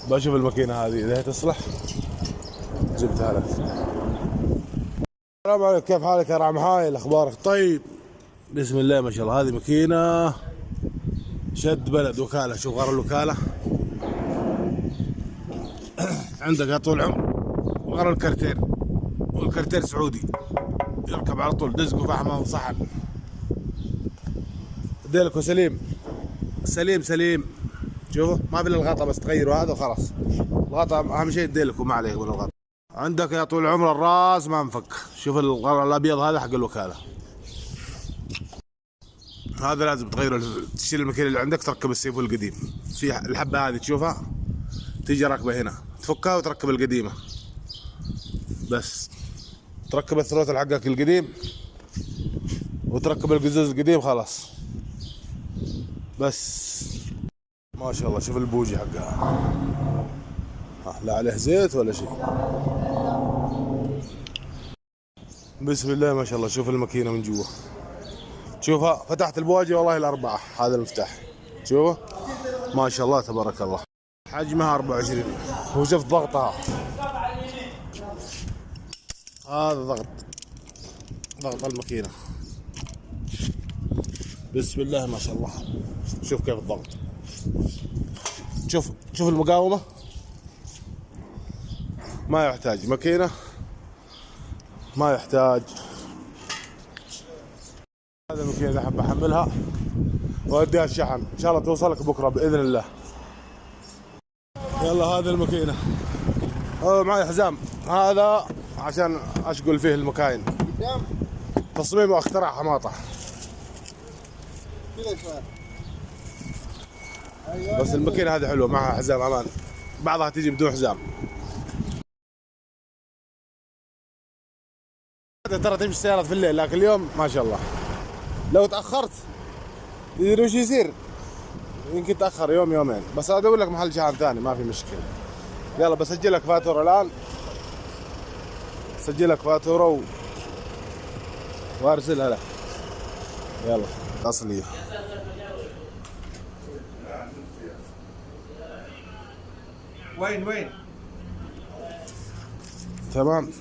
بشوف الماكينة هذه إذا تصلح جبتها لك. السلام عليكم، كيف حالك يا رعم؟ هاي اخبارك؟ طيب بسم الله ما شاء الله. هذه ماكينة شد بلد وكالة. شوف غير الوكالة عندك يا طول العمر، غير الكرتير، والكرتير سعودي يركب على طول، دزق وفحمه وصحن. ديلكو سليم سليم سليم. شوفوا ما في الا الغطا بس تغيره هذا وخلاص. الغطا اهم شيء الديلكو، ما عليه ولا الغطا. عندك يا طول العمر الراس ما انفك. شوف الابيض هذا حق الوكالة، هذا لازم تغيره. تشيل الماكينة اللي عندك تركب السيفو القديم. في الحبة هذه تشوفها تيجي راكبة هنا، تفكها وتركب القديمة. بس تركب الثروتل حقك القديم وتركب القزاز القديم خلاص. بس ما شاء الله شوف البوجي حقها، لا عليه زيت ولا شيء. بسم الله ما شاء الله. شوف الماكينة من جوا، شوفها فتحت البواجي والله الأربعة. هذا المفتاح شوفه ما شاء الله تبارك الله. حجمها 24. وشوف ضغطها، هذا ضغط الماكينة. بسم الله ما شاء الله. شوف كيف الضغط، شوف المقاومة. ما يحتاج ماكينة، ما يحتاج. هذا الماكينة إذا حاب أحملها وأديها الشحن إن شاء الله توصلك بكرة بإذن الله. يلا هذا الماكينة معي حزام، هذا عشان أشغل فيه المكاين. تصميم واختراع حماطة. بس الماكينة هذه حلوة معها حزام أمان، بعضها تيجي بدون حزام. ترى تمشي السيارات في الليل، لكن اليوم ما شاء الله لو تأخرت تدري وش يصير؟ يمكن تأخر يوم يومين، بس أدور لك محل شحن ثاني ما في مشكلة. يلا بسجل لك فاتورة الآن، سجل لك فاتورة وارسلها لك. يلا أصلية. وين تمام.